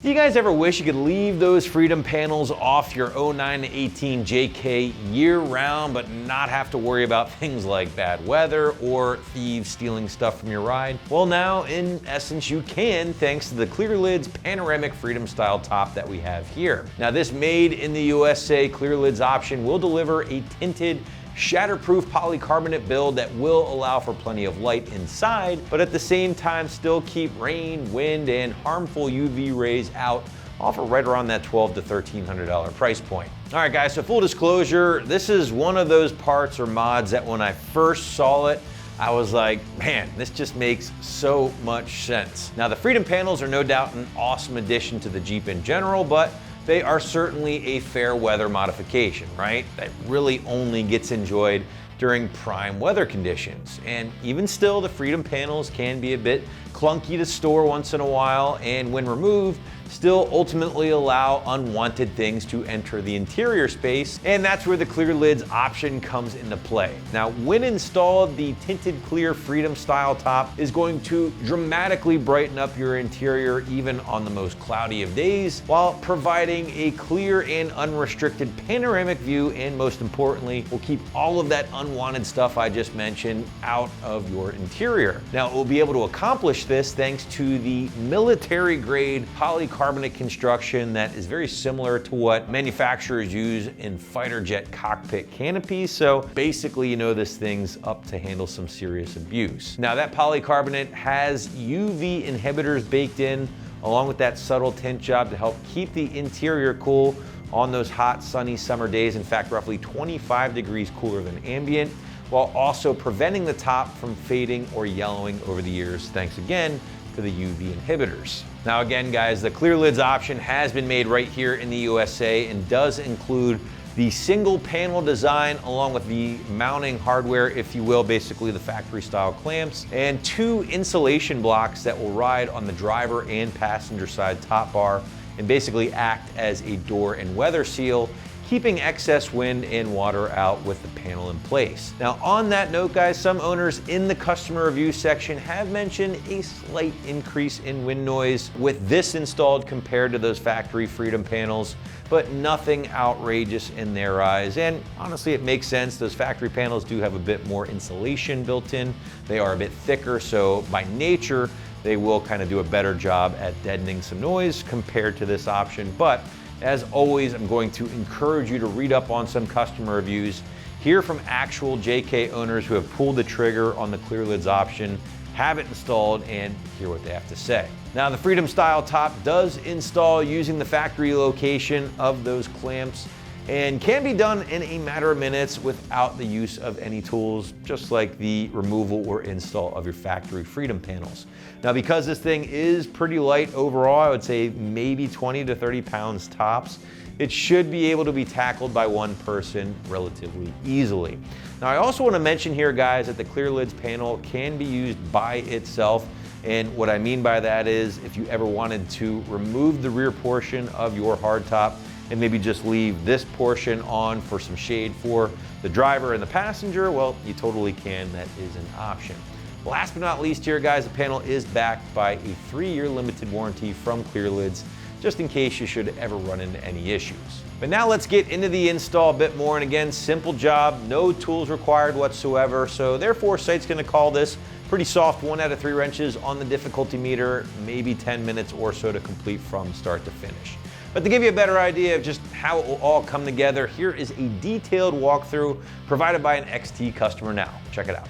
Do you guys ever wish you could leave those Freedom panels off your 09 to 18 JK year-round, but not have to worry about things like bad weather or thieves stealing stuff from your ride? Well, now, in essence, you can, thanks to the Clear Lids panoramic Freedom style top that we have here. Now, this made in the USA Clear Lids option will deliver a tinted, shatterproof polycarbonate build that will allow for plenty of light inside, but at the same time still keep rain, wind, and harmful UV rays out, all for right around that $1,200 to $1,300 price point. All right, guys, so full disclosure, this is one of those parts or mods that when I first saw it, I was like, man, this just makes so much sense. Now, the Freedom panels are no doubt an awesome addition to the Jeep in general, but they are certainly a fair weather modification, right? That really only gets enjoyed during prime weather conditions. And even still, the Freedom panels can be a bit clunky to store once in a while, and when removed, still ultimately allow unwanted things to enter the interior space, and that's where the Clear Lids option comes into play. Now, when installed, the tinted clear Freedom style top is going to dramatically brighten up your interior even on the most cloudy of days, while providing a clear and unrestricted panoramic view, and most importantly, will keep all of that unwanted stuff I just mentioned out of your interior. Now, it will be able to accomplish this thanks to the military grade polycarbonate construction that is very similar to what manufacturers use in fighter jet cockpit canopies. So basically, you know, this thing's up to handle some serious abuse. Now, that polycarbonate has UV inhibitors baked in, along with that subtle tint job to help keep the interior cool on those hot, sunny summer days. In fact, roughly 25 degrees cooler than ambient, while also preventing the top from fading or yellowing over the years, thanks again to the UV inhibitors. Now again, guys, the Clear Lids option has been made right here in the USA and does include the single panel design along with the mounting hardware, if you will, basically the factory style clamps, and 2 insulation blocks that will ride on the driver and passenger side top bar and basically act as a door and weather seal, keeping excess wind and water out with the panel in place. Now, on that note, guys, some owners in the customer review section have mentioned a slight increase in wind noise with this installed compared to those factory Freedom panels, but nothing outrageous in their eyes. And honestly, it makes sense. Those factory panels do have a bit more insulation built in. They are a bit thicker, so by nature, they will kind of do a better job at deadening some noise compared to this option. But as always, I'm going to encourage you to read up on some customer reviews, hear from actual JK owners who have pulled the trigger on the Clear Lids option, have it installed, and hear what they have to say. Now, the Freedom style top does install using the factory location of those clamps and can be done in a matter of minutes without the use of any tools, just like the removal or install of your factory Freedom panels. Now, because this thing is pretty light overall, I would say maybe 20 to 30 pounds tops, it should be able to be tackled by one person relatively easily. Now, I also want to mention here, guys, that the Clear Lids panel can be used by itself. And what I mean by that is if you ever wanted to remove the rear portion of your hardtop and maybe just leave this portion on for some shade for the driver and the passenger, well, you totally can. That is an option. Last but not least here, guys, the panel is backed by a 3-year limited warranty from Clear Lids, just in case you should ever run into any issues. But now let's get into the install a bit more. And again, simple job, no tools required whatsoever. So therefore, site's gonna call this pretty soft 1 out of 3 wrenches on the difficulty meter, maybe 10 minutes or so to complete from start to finish. But to give you a better idea of just how it will all come together, here is a detailed walkthrough provided by an XT customer now. Check it out.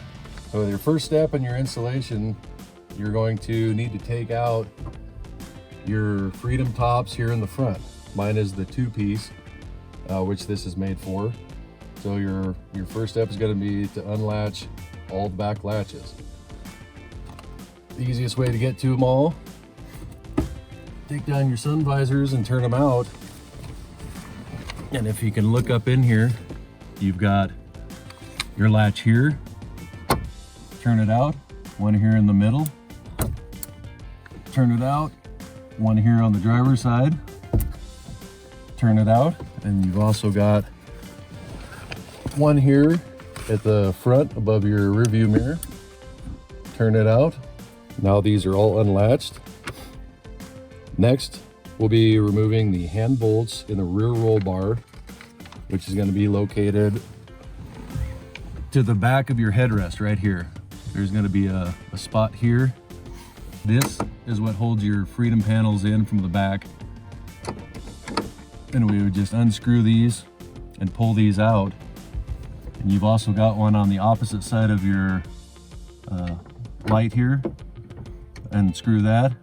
So your first step in your installation, you're going to need to take out your Freedom tops here in the front. Mine is the 2-piece, which this is made for. So your first step is going to be to unlatch all the back latches. The easiest way to get to them all, take down your sun visors and turn them out. And if you can look up in here, you've got your latch here. Turn it out, one here in the middle. Turn it out, one here on the driver's side. Turn it out, and you've also got one here at the front above your rear view mirror. Turn it out. Now these are all unlatched. Next, we'll be removing the hand bolts in the rear roll bar, which is going to be located to the back of your headrest right here. There's going to be a spot here. This is what holds your Freedom panels in from the back. And we would just unscrew these and pull these out. And you've also got one on the opposite side of your light here. And screw that,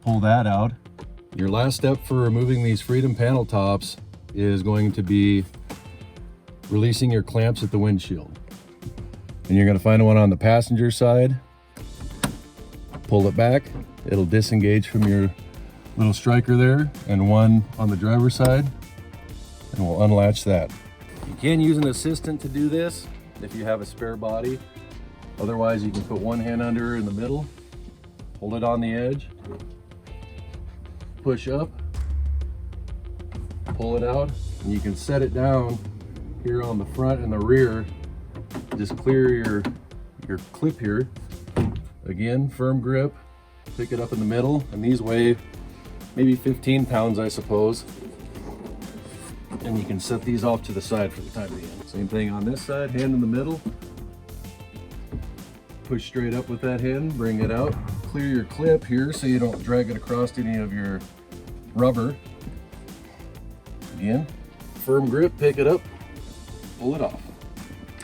pull that out. Your last step for removing these Freedom panel tops is going to be releasing your clamps at the windshield. And you're going to find one on the passenger side. Pull it back, it'll disengage from your little striker there, and one on the driver's side, and we'll unlatch that. You can use an assistant to do this if you have a spare body. Otherwise, you can put one hand under in the middle, hold it on the edge, push up, pull it out, and you can set it down here on the front and the rear. Just clear your clip here. Again, firm grip, pick it up in the middle, and these weigh maybe 15 pounds, I suppose. And you can set these off to the side for the time being. Same thing on this side, hand in the middle. Push straight up with that hand, bring it out. Clear your clip here so you don't drag it across any of your rubber. Again, firm grip, pick it up, pull it off.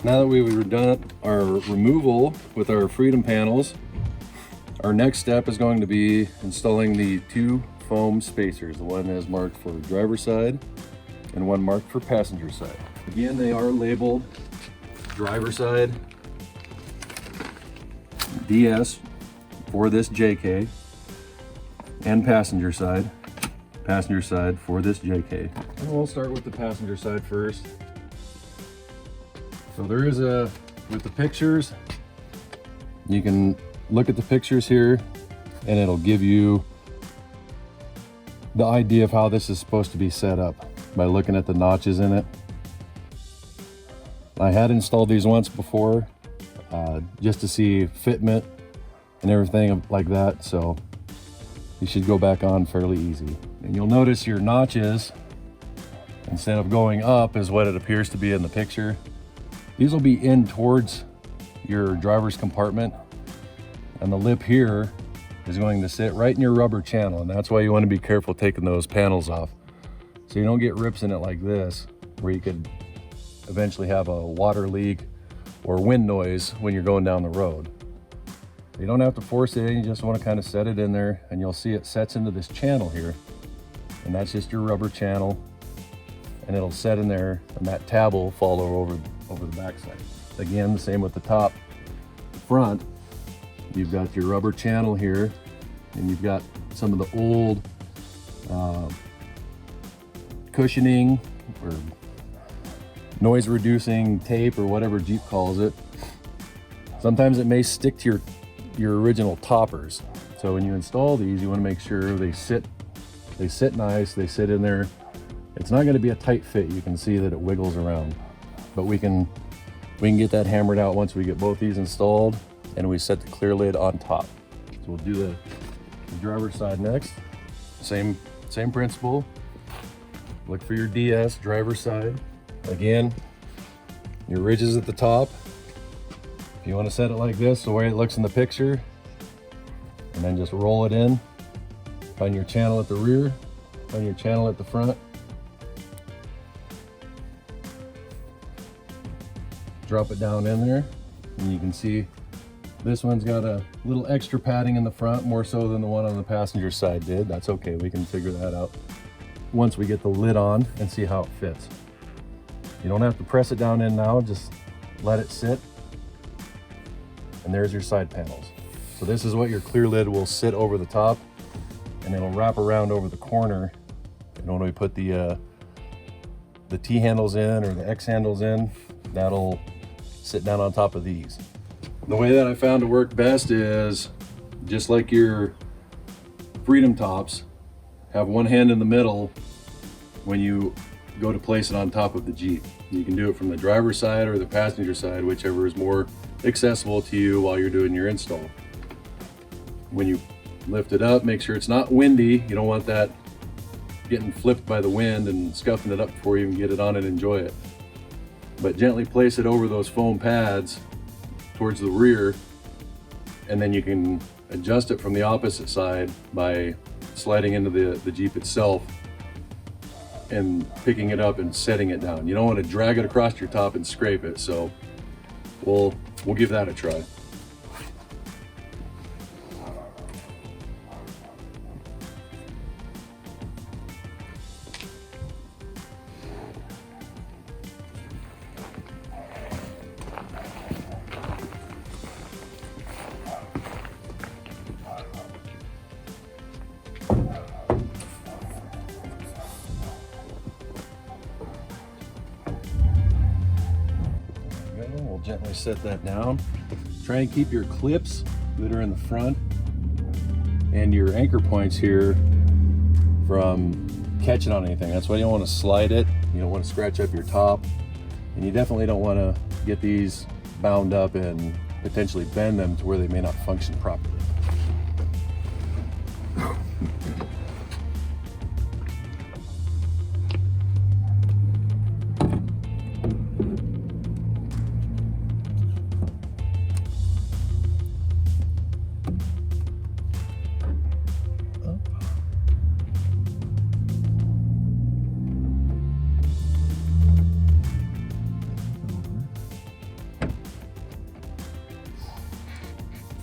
Now that we've done our removal with our Freedom panels, our next step is going to be installing the two foam spacers. The one is marked for driver's side and one marked for passenger side. Again, they are labeled driver side DS for this JK, and passenger side for this JK. And we'll start with the passenger side first. So there is with the pictures, you can look at the pictures here and it'll give you the idea of how this is supposed to be set up by looking at the notches in it. I had installed these once before just to see fitment and everything like that, so you should go back on fairly easy. And you'll notice your notches, instead of going up is what it appears to be in the picture, these will be in towards your driver's compartment, and the lip here is going to sit right in your rubber channel, and that's why you want to be careful taking those panels off so you don't get rips in it like this, where you could eventually have a water leak or wind noise when you're going down the road. You don't have to force it in, you just want to kind of set it in there, and you'll see it sets into this channel here, and that's just your rubber channel, and it'll set in there, and that tab will follow over the backside. Again, the same with the top. Front, you've got your rubber channel here, and you've got some of the old cushioning or noise reducing tape or whatever Jeep calls it. Sometimes it may stick to your original toppers. So when you install these, you want to make sure they sit nice, they sit in there. It's not going to be a tight fit. You can see that it wiggles around, but we can get that hammered out once we get both these installed and we set the clear lid on top. So we'll do the driver's side next. Same principle. Look for your DS driver's side. Again, your ridges at the top. If you want to set it like this, the way it looks in the picture, and then just roll it in. Find your channel at the rear, find your channel at the front. Drop it down in there, and you can see this one's got a little extra padding in the front, more so than the one on the passenger side did. That's okay, we can figure that out once we get the lid on and see how it fits. You don't have to press it down in now, just let it sit. And there's your side panels. So this is what your clear lid will sit over the top, and it'll wrap around over the corner. And when we put the T handles in or the X handles in, that'll sit down on top of these. The way that I found to work best is just like your Freedom tops, have one hand in the middle when you go to place it on top of the Jeep. You can do it from the driver's side or the passenger side, whichever is more accessible to you while you're doing your install. When you lift it up, make sure it's not windy. You don't want that getting flipped by the wind and scuffing it up before you even get it on and enjoy it. But gently place it over those foam pads towards the rear, and then you can adjust it from the opposite side by sliding into the Jeep itself and picking it up and setting it down. You don't want to drag it across your top and scrape it, so we'll give that a try. We'll gently set that down. Try and keep your clips that are in the front and your anchor points here from catching on anything. That's why you don't want to slide it. You don't want to scratch up your top, and you definitely don't want to get these bound up and potentially bend them to where they may not function properly.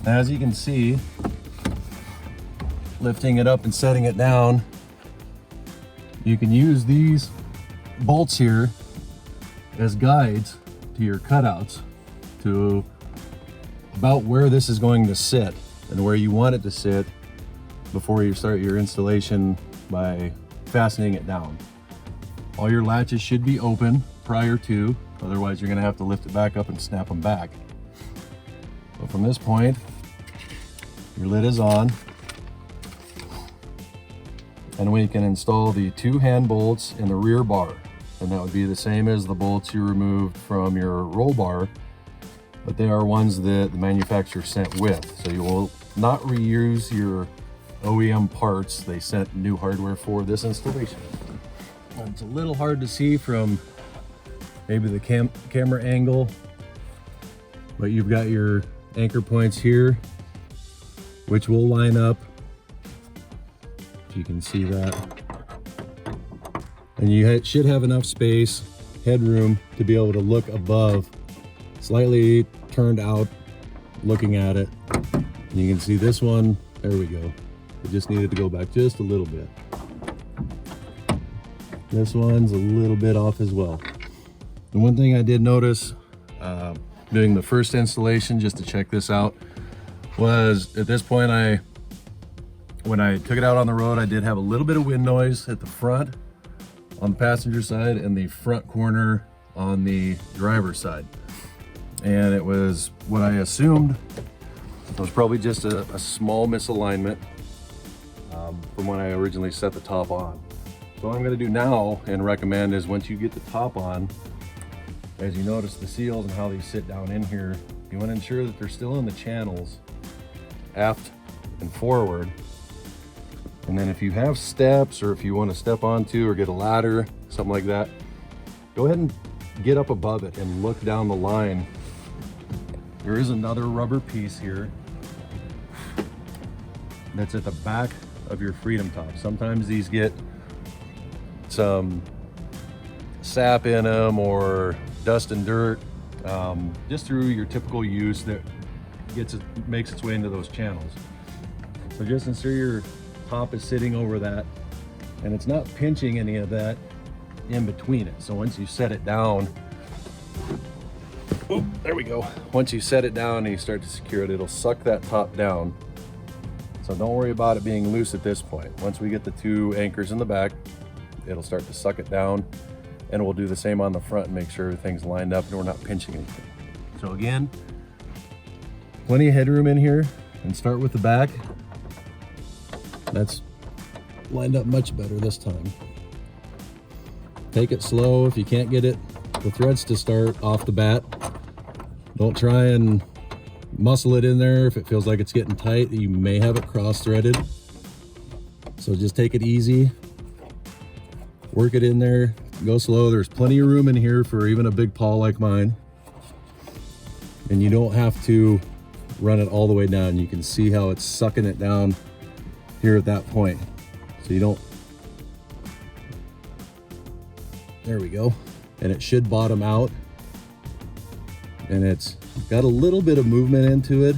As you can see, lifting it up and setting it down, you can use these bolts here as guides to your cutouts to about where this is going to sit and where you want it to sit before you start your installation by fastening it down. All your latches should be open prior to, otherwise you're going to have to lift it back up and snap them back. So from this point, your lid is on, and we can install the 2 hand bolts in the rear bar, and that would be the same as the bolts you removed from your roll bar, but they are ones that the manufacturer sent with, so you will not reuse your OEM parts. They sent new hardware for this installation. It's a little hard to see from maybe the camera angle, but you've got your anchor points here, which will line up, if you can see that. And you should have enough space, headroom, to be able to look above, slightly turned out, looking at it. And you can see this one, there we go. It just needed to go back just a little bit. This one's a little bit off as well. And one thing I did notice doing the first installation, just to check this out, was at this point, when I took it out on the road, I did have a little bit of wind noise at the front on the passenger side and the front corner on the driver's side. And it was what I assumed was probably just a small misalignment from when I originally set the top on. So what I'm going to do now and recommend is, once you get the top on, as you notice the seals and how they sit down in here, you want to ensure that they're still in the channels aft and forward. And then if you have steps, or if you want to step onto or get a ladder, something like that, go ahead and get up above it and look down the line. There is another rubber piece here that's at the back of your Freedom Top. Sometimes these get some sap in them or dust and dirt, just through your typical use that makes its way into those channels. So just ensure your top is sitting over that and it's not pinching any of that in between it. So once you set it down, oh, there we go. Once you set it down and you start to secure it, it'll suck that top down. So don't worry about it being loose at this point. Once we get the 2 anchors in the back, it'll start to suck it down, and we'll do the same on the front and make sure everything's lined up and we're not pinching anything. So again, plenty of headroom in here, and start with the back. That's lined up much better this time. Take it slow. If you can't get the threads to start off the bat, don't try and muscle it in there. If it feels like it's getting tight, you may have it cross-threaded. So just take it easy Work it in there, go slow. There's plenty of room in here for even a big paw like mine. And you don't have to run it all the way down. You can see how it's sucking it down here at that point. So you don't, there we go. And it should bottom out. And it's got a little bit of movement into it.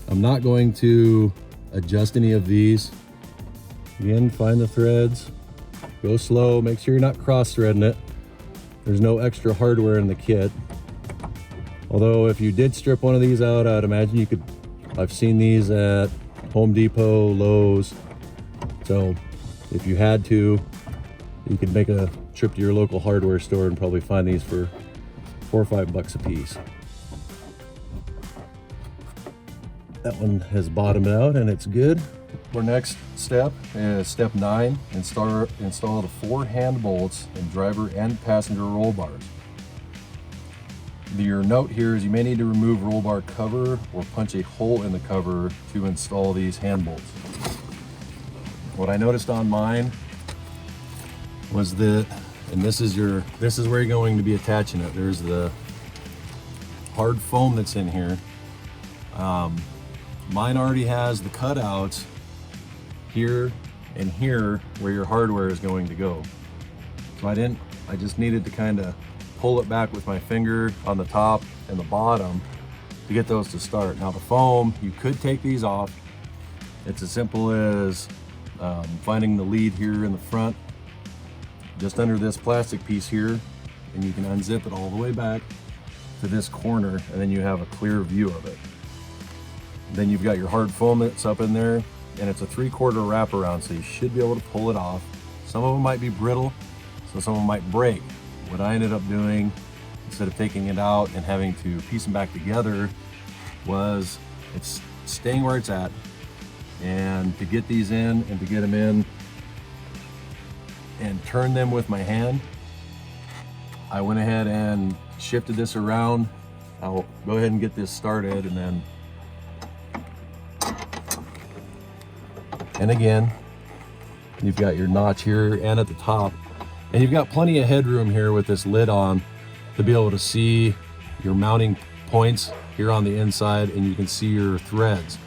I'm not going to adjust any of these. Again, find the threads, go slow, make sure you're not cross-threading it. There's no extra hardware in the kit. Although if you did strip one of these out, I'd imagine you could, I've seen these at Home Depot, Lowe's. So if you had to, you could make a trip to your local hardware store and probably find these for $4 or $5 a piece. That one has bottomed out and it's good. Our next step is step 9, install the 4 hand bolts in driver and passenger roll bars. Your note here is you may need to remove roll bar cover or punch a hole in the cover to install these hand bolts. What I noticed on mine was that, and this is where you're going to be attaching it. There's the hard foam that's in here. Mine already has the cutouts here and here where your hardware is going to go. So I just needed to kind of pull it back with my finger on the top and the bottom to get those to start. Now the foam, you could take these off. It's as simple as finding the lead here in the front, just under this plastic piece here, and you can unzip it all the way back to this corner, and then you have a clear view of it. Then you've got your hard foam that's up in there, and it's a 3/4 wraparound, so you should be able to pull it off. Some of them might be brittle, so some of them might break. What I ended up doing, instead of taking it out and having to piece them back together, was it's staying where it's at. And to get these in and to get them in and turn them with my hand, I went ahead and shifted this around. I'll go ahead and get this started, and then and again, you've got your notch here and at the top, and you've got plenty of headroom here with this lid on to be able to see your mounting points here on the inside, and you can see your threads.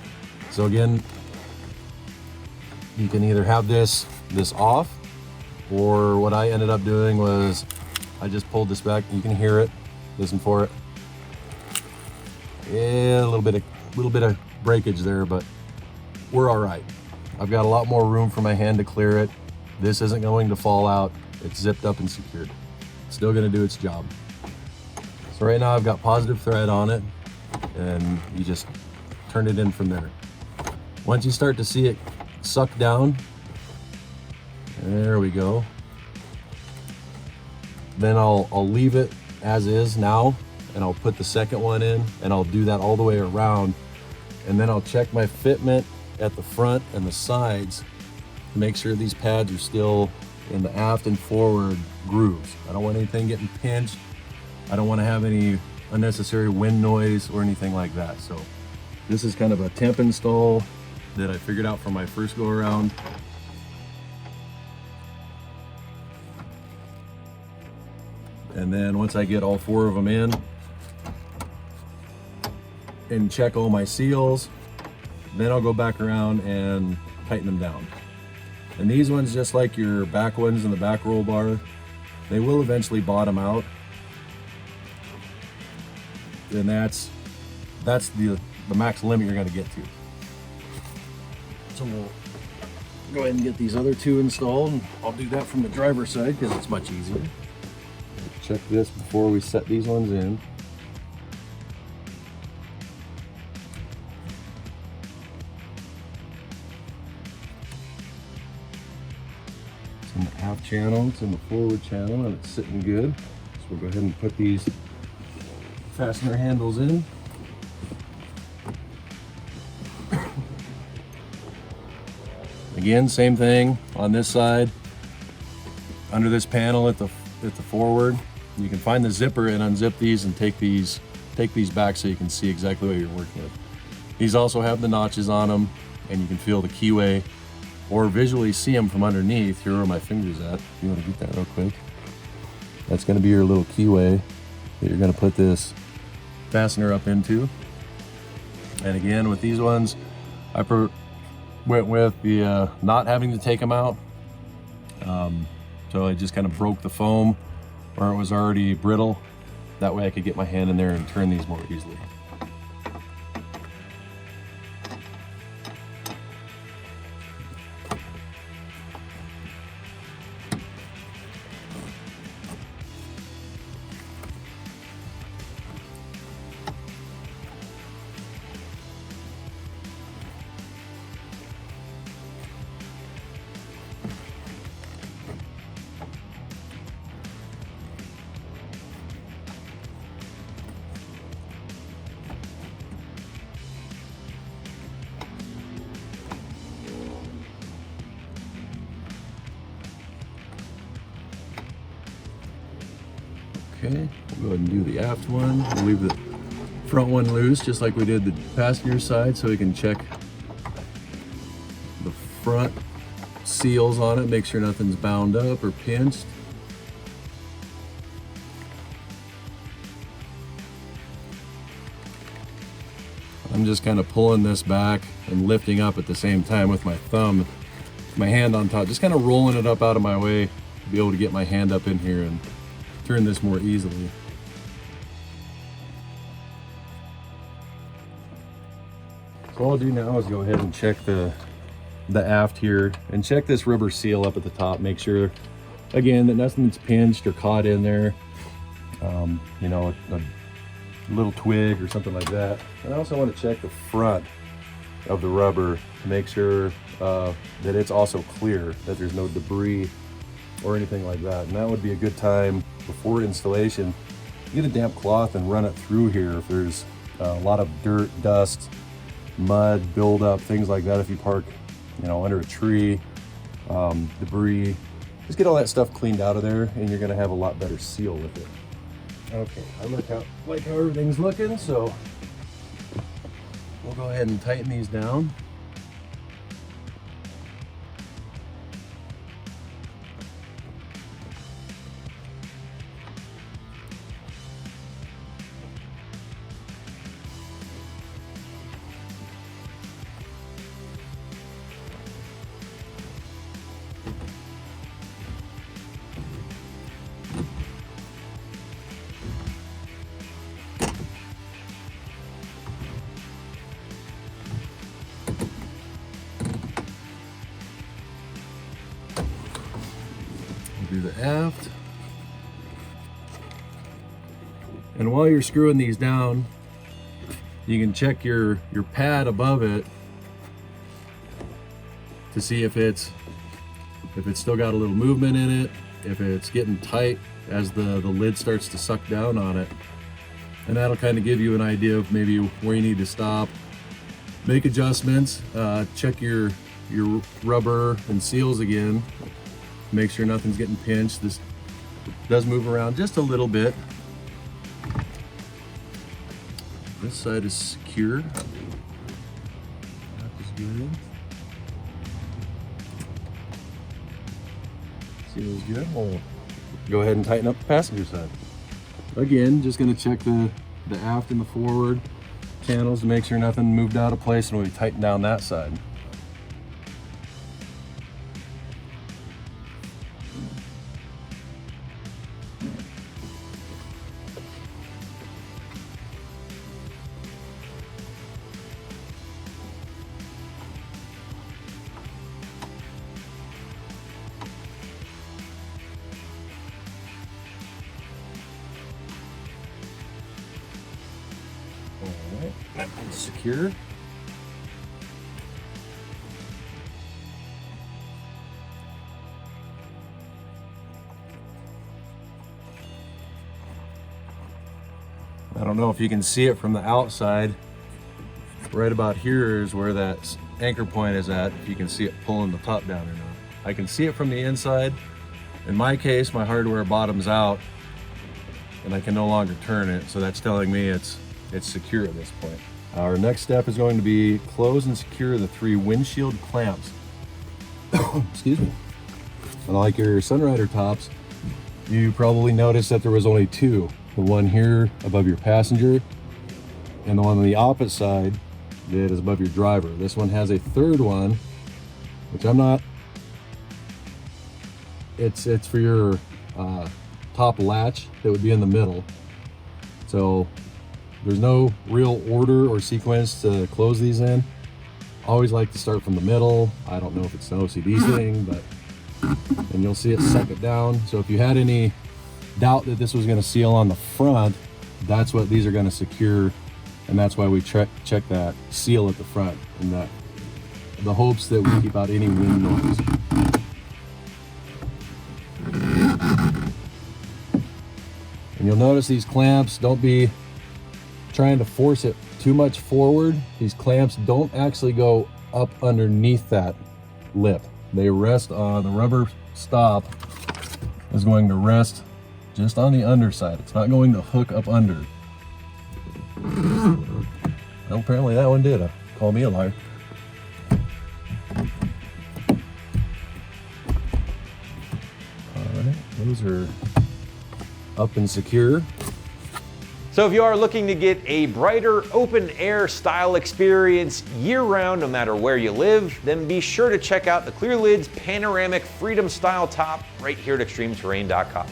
So again, you can either have this off, or what I ended up doing was I just pulled this back. You can hear it, listen for it. Yeah, a little bit of breakage there, but we're all right. I've got a lot more room for my hand to clear it. This isn't going to fall out. It's zipped up and secured. It's still gonna do its job. So right now I've got positive thread on it, and you just turn it in from there. Once you start to see it suck down, there we go. Then I'll leave it as is now, and I'll put the second one in, and I'll do that all the way around, and then I'll check my fitment at the front and the sides to make sure these pads are still in the aft and forward grooves. I don't want anything getting pinched. I don't want to have any unnecessary wind noise or anything like that. So this is kind of a temp install that I figured out from my first go around. And then once I get all 4 of them in and check all my seals, then I'll go back around and tighten them down. And these ones, just like your back ones in the back roll bar, they will eventually bottom out. And that's the max limit you're going to get to. So we'll go ahead and get these other 2 installed. And I'll do that from the driver's side because it's much easier. Check this before we set these ones in. It's in the aft channel, it's in the forward channel, and it's sitting good. So we'll go ahead and put these fastener handles in. Again, same thing on this side. Under this panel at the forward, you can find the zipper and unzip these and take these back so you can see exactly what you're working with. These also have the notches on them, and you can feel the keyway or visually see them from underneath. Here are where my finger's at. If you want to get that real quick. That's going to be your little keyway that you're going to put this fastener up into. And again, with these ones, I went with the not having to take them out. So I just kind of broke the foam where it was already brittle. That way I could get my hand in there and turn these more easily. Okay, we'll go ahead and do the aft one. We'll leave the front one loose, just like we did the passenger side, so we can check the front seals on it, make sure nothing's bound up or pinched. I'm just kind of pulling this back and lifting up at the same time with my thumb, my hand on top, just kind of rolling it up out of my way to be able to get my hand up in here and turn this more easily. So all I'll do now is go ahead and check the aft here and check this rubber seal up at the top. Make sure, again, that nothing's pinched or caught in there. You know, a little twig or something like that. And I also want to check the front of the rubber to make sure that it's also clear, that there's no debris or anything like that. And that would be a good time before installation. Get a damp cloth and run it through here if there's a lot of dirt, dust, mud, buildup, things like that. If you park, you know, under a tree, debris, just get all that stuff cleaned out of there and you're gonna have a lot better seal with it. Okay, I like how everything's looking, so we'll go ahead and tighten these down. Do the aft. And while you're screwing these down, you can check your pad above it to see if it's still got a little movement in it, if it's getting tight as the lid starts to suck down on it. And that'll kind of give you an idea of maybe where you need to stop, make adjustments, check your rubber and seals again. Make sure nothing's getting pinched. This does move around just a little bit. This side is secure. That is good. Seals good. We'll go ahead and tighten up the passenger side. Again, just gonna check the aft and the forward channels to make sure nothing moved out of place, and we'll tighten down that side. Alright, that one's secure. I don't know if you can see it from the outside. Right about here is where that anchor point is at, if you can see it pulling the top down or not. I can see it from the inside. In my case, my hardware bottoms out and I can no longer turn it, so that's telling me it's secure at this point. Our next step is going to be close and secure the 3 windshield clamps. Excuse me. And like your Sunrider tops, you probably noticed that there was only two. The one here above your passenger, and the one on the opposite side that is above your driver. This one has a third one, which I'm not. It's for your top latch that would be in the middle. So there's no real order or sequence to close these in. Always like to start from the middle. I don't know if it's an OCD thing, but and you'll see it suck it down. So if you had any doubt that this was going to seal on the front, that's what these are going to secure, and that's why we check that seal at the front, and that the hopes that we keep out any wind noise. And you'll notice these clamps, don't be trying to force it too much forward. These clamps don't actually go up underneath that lip. They rest on the rubber stop is going to rest just on the underside. It's not going to hook up under. Well, apparently that one did. Call me a liar. All right, those are up and secure. So if you are looking to get a brighter open air style experience year round, no matter where you live, then be sure to check out the Clear Lids Panoramic Freedom Style Top right here at ExtremeTerrain.com.